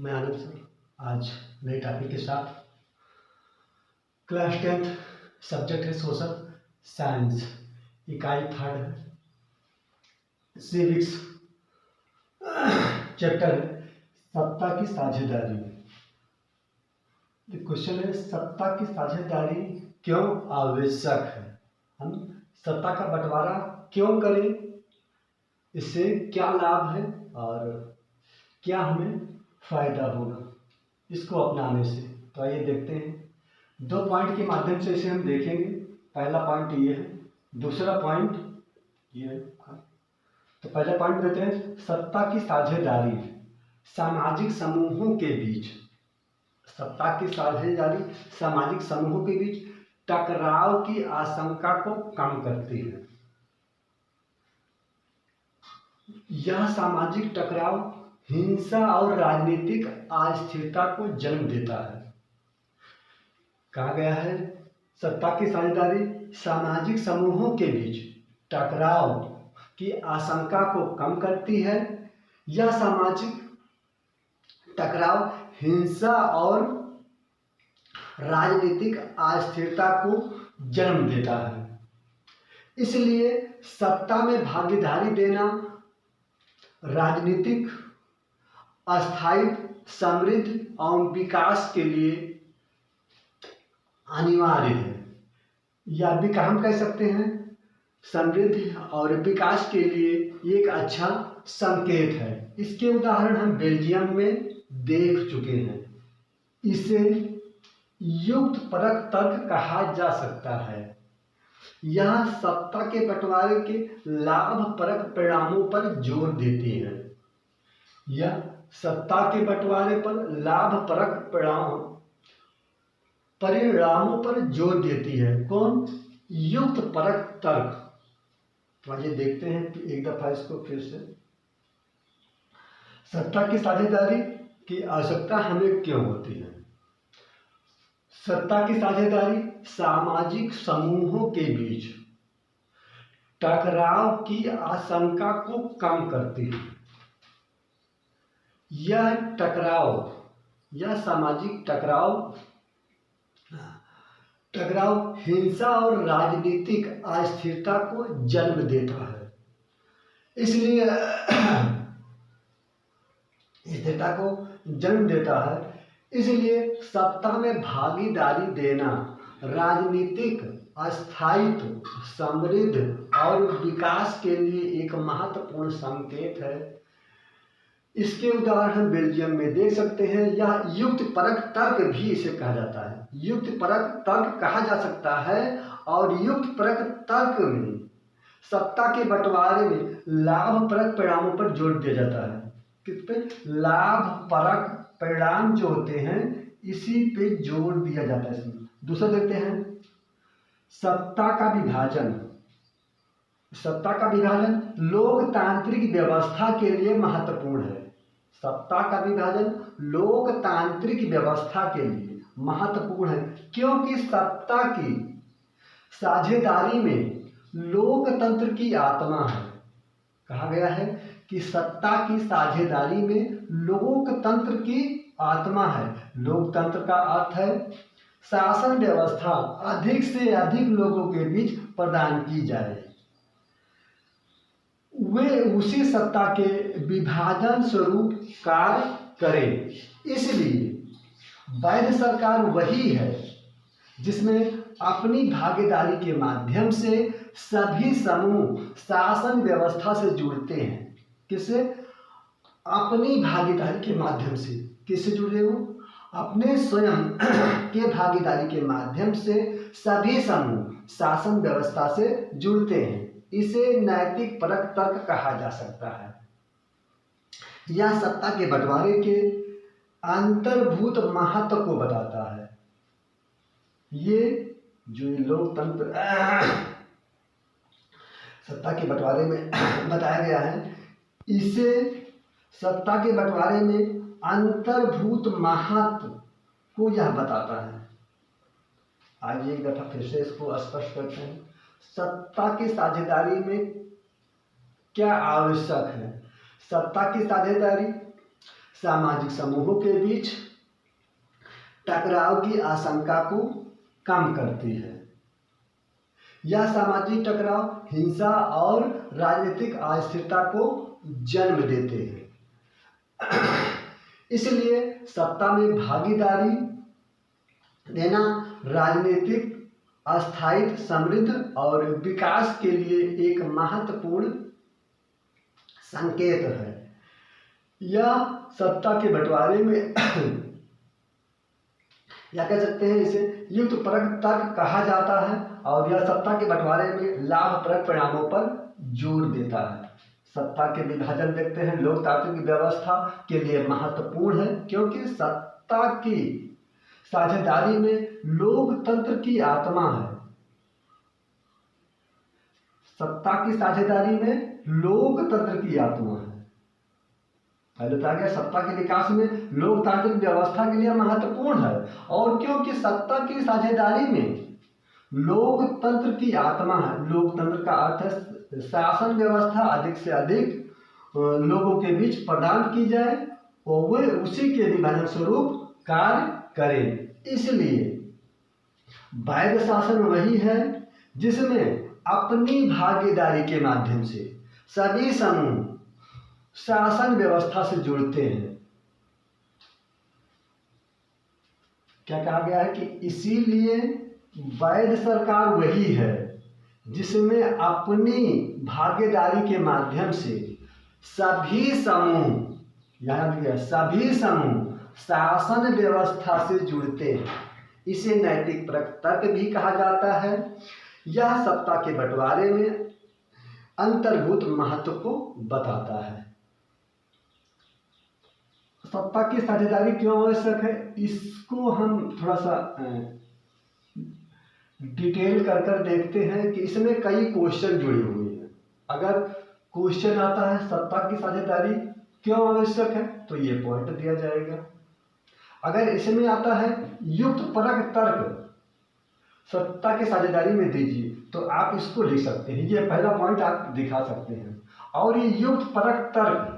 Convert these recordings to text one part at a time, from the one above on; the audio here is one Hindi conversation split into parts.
मैं आनंद सर आज नए टॉपिक के साथ क्लास 10th सब्जेक्ट है सोशल साइंस, इकाई 3rd है, सिविक्स, चैप्टर है सत्ता की साझेदारी। क्वेश्चन है सत्ता की साझेदारी क्यों आवश्यक है, हम सत्ता का बंटवारा क्यों करें, इससे क्या लाभ है और क्या हमें फायदा होगा इसको अपनाने से। तो आइए देखते हैं, 2 पॉइंट के माध्यम से इसे हम देखेंगे। पहला पॉइंट ये है, दूसरा पॉइंट ये है। तो पहला पॉइंट देते हैं, सत्ता की साझेदारी सामाजिक समूहों के बीच, सत्ता की साझेदारी सामाजिक समूहों के बीच टकराव की आशंका को कम करती है। यह सामाजिक टकराव हिंसा और राजनीतिक अस्थिरता को जन्म देता है। कहा गया है सत्ता की साझेदारी सामाजिक समूहों के बीच टकराव की आशंका को कम करती है। यह सामाजिक टकराव हिंसा और राजनीतिक अस्थिरता को जन्म देता है। इसलिए सत्ता में भागीदारी देना राजनीतिक अस्थायित्व, समृद्धि और विकास के लिए अनिवार्य है, या भी हम कह सकते हैं समृद्धि और विकास के लिए एक अच्छा संकेत है। इसके उदाहरण हम बेल्जियम में देख चुके हैं। इसे युक्त परक तर्क कहा जा सकता है। यह सत्ता के बंटवारे के लाभप्रद परिणामों पर जोर देती है। यह सत्ता के बंटवारे पर लाभप्रद परिणामों पर जोर देती है। कौन? युक्त परक तर्क। तो आइए देखते हैं एक दफा इसको फिर से। सत्ता की साझेदारी की आवश्यकता हमें क्यों होती है? सत्ता की साझेदारी सामाजिक समूहों के बीच टकराव की आशंका को कम करती है। यह टकराव, यह सामाजिक टकराव हिंसा और राजनीतिक अस्थिरता को जन्म देता है। इसलिए स्थिरता को जन्म देता है। इसलिए सत्ता में भागीदारी देना राजनीतिक अस्थायित्व, समृद्धि और विकास के लिए एक महत्वपूर्ण संकेत है। इसके उदाहरण बेल्जियम में देख सकते हैं। यह युक्त परक तर्क भी इसे कहा जाता है। युक्त परक तर्क कहा जा सकता है और युक्त परक तर्क में सत्ता के बंटवारे में लाभप्रद परिणामों पर जोर दिया जाता है। किस पे? लाभप्रद परिणाम जो होते हैं इसी पे जोर दिया जाता है इसमें। दूसरा देखते हैं, सत्ता का विभाजन। सत्ता का विभाजन लोकतांत्रिक व्यवस्था के लिए महत्वपूर्ण है। सत्ता का विभाजन लोकतांत्रिक व्यवस्था के लिए महत्वपूर्ण है, क्योंकि सत्ता की साझेदारी में लोकतंत्र की आत्मा है। कहा गया है कि सत्ता की साझेदारी में लोकतंत्र की आत्मा है। लोकतंत्र का अर्थ है शासन व्यवस्था अधिक से अधिक लोगों के बीच प्रदान की जाए, वे उसी सत्ता के विभाजन स्वरूप कार्य करें। इसलिए वैध सरकार वही है जिसमें अपनी भागीदारी के माध्यम से सभी समूह शासन व्यवस्था से जुड़ते हैं। किससे? अपनी भागीदारी के माध्यम से। किससे जुड़े हो? अपने स्वयं के भागीदारी के माध्यम से सभी समूह शासन व्यवस्था से जुड़ते हैं। इसे नैतिक परक तर्क कहा जा सकता है। यह सत्ता के बंटवारे के अंतर्भूत महत्व को बताता है। ये जो लोकतंत्र सत्ता के बंटवारे में बताया गया है, इसे सत्ता के बंटवारे में अंतर्भूत महत्व को यह बताता है। आइए एक दफा फिर से इसको स्पष्ट करते हैं। सत्ता की साझेदारी में क्या आवश्यक है? सत्ता की साझेदारी सामाजिक समूहों के बीच टकराव की आशंका को कम करती है। यह सामाजिक टकराव हिंसा और राजनीतिक अस्थिरता को जन्म देते हैं। इसलिए सत्ता में भागीदारी देना राजनीतिक स्थायित्व, समृद्धि और विकास के लिए एक महत्वपूर्ण संकेत है। यह सत्ता के बंटवारे में या कह सकते हैं इसे युक्तपरक तर्क कहा जाता है, और यह सत्ता के बंटवारे में लाभप्रद परिणामों पर जोर देता है। सत्ता के विभाजन देखते हैं लोकतांत्रिक व्यवस्था के लिए महत्वपूर्ण है, क्योंकि सत्ता की साझेदारी में लोकतंत्र की आत्मा है। सत्ता की साझेदारी में लोकतंत्र की आत्मा है। पहले बताया गया सत्ता के विकास में लोकतांत्रिक व्यवस्था के लिए महत्वपूर्ण है, और क्योंकि सत्ता की साझेदारी में लोकतंत्र की आत्मा है। लोकतंत्र का अर्थ है शासन व्यवस्था अधिक से अधिक लोगों के बीच प्रदान की जाए और वे उसी के विभाजन स्वरूप कार्य करें। इसलिए वैध शासन वही है जिसमें अपनी भागीदारी के माध्यम से सभी समूह शासन व्यवस्था से जुड़ते हैं। क्या कहा गया है कि इसीलिए वैध सरकार वही है जिसमें अपनी भागीदारी के माध्यम से सभी समूह, यहाँ दिया सभी समूह शासन व्यवस्था से जुड़ते हैं। इसे नैतिक तर्क भी कहा जाता है। यह सत्ता के बंटवारे में अंतर्भूत महत्व को बताता है। सत्ता की साझेदारी क्यों आवश्यक है, इसको हम थोड़ा सा डिटेल कर देखते हैं कि इसमें कई क्वेश्चन जुड़े हुए हैं। अगर क्वेश्चन आता है सत्ता की साझेदारी क्यों आवश्यक है, तो ये पॉइंट दिया जाएगा। अगर इसमें आता है युक्तपरक तर्क सत्ता की साझेदारी में दीजिए, तो आप इसको लिख सकते हैं। ये पहला पॉइंट आप दिखा सकते हैं। और ये युक्तपरक तर्क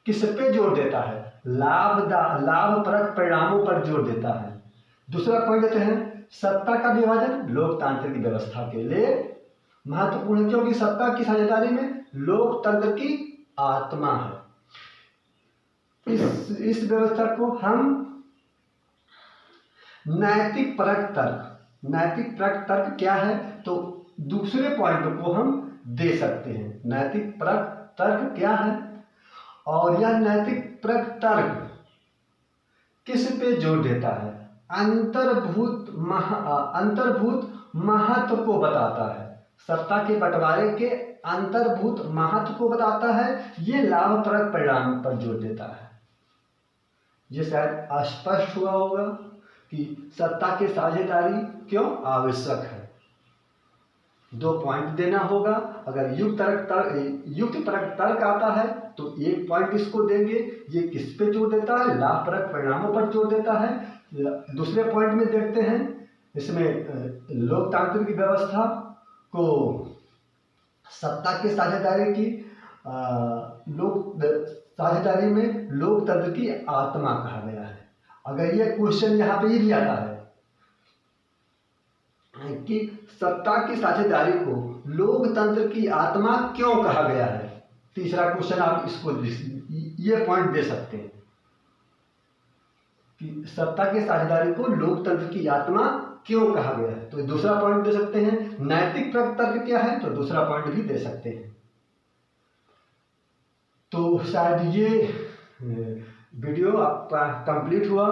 किस पे जोर देता है, लाभप्रद परिणामों पर जोर देता है। दूसरा पॉइंट देते हैं सत्ता का विभाजन लोकतांत्रिक व्यवस्था के लिए महत्वपूर्ण, क्योंकि सत्ता की साझेदारी में लोकतंत्र की आत्मा है। इस व्यवस्था को हम नैतिक परक तर्क क्या है, तो दूसरे पॉइंट को हम दे सकते हैं। नैतिक परक तर्क क्या है, और यह नैतिक परक तर्क किस पे जोर देता है, अंतर्भूत महत्व को बताता है। सत्ता के बंटवारे के अंतर्भूत महत्व को बताता है। ये लाभप्रद परिणाम पर जोर देता है। ये शायद स्पष्ट हुआ होगा कि सत्ता की साझेदारी क्यों आवश्यक है। 2 पॉइंट देना होगा। अगर युक्तपरक तर्क आता है तो एक पॉइंट इसको देंगे। ये किस पे जोर देता है, लाभप्रद परिणामों पर जोर देता है। दूसरे पॉइंट में देखते हैं इसमें लोकतांत्रिक व्यवस्था को सत्ता की साझेदारी की साझेदारी में लोकतंत्र की आत्मा कहा गया है। अगर ये क्वेश्चन यहाँ पे ही आता है कि सत्ता की साझेदारी को लोकतंत्र की आत्मा क्यों कहा गया है, तीसरा क्वेश्चन आप इसको ये पॉइंट दे सकते हैं कि सत्ता की साझेदारी को लोकतंत्र की आत्मा क्यों कहा गया है, तो दूसरा पॉइंट दे सकते हैं। नैतिक तर्क क्या है, तो दूसरा पॉइंट भी दे सकते हैं। तो शायद ये वीडियो आपका कंप्लीट हुआ,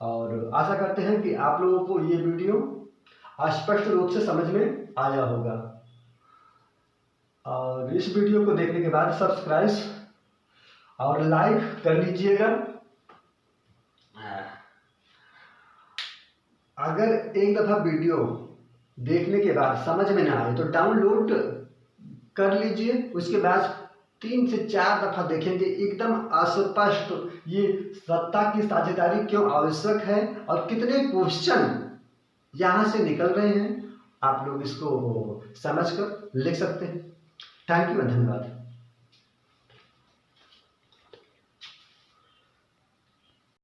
और आशा करते हैं कि आप लोगों को ये वीडियो स्पष्ट रूप से समझ में आया होगा। और इस वीडियो को देखने के बाद सब्सक्राइब और लाइक कर लीजिएगा। अगर एक दफ़ा वीडियो देखने के बाद समझ में ना आए तो डाउनलोड कर लीजिए। उसके बाद 3 से 4 दफ़ा देखेंगे, एकदम स्पष्ट ये सत्ता की साझेदारी क्यों आवश्यक है और कितने क्वेश्चन यहाँ से निकल रहे हैं। आप लोग इसको समझकर लिख सकते हैं। थैंक यू, धन्यवाद।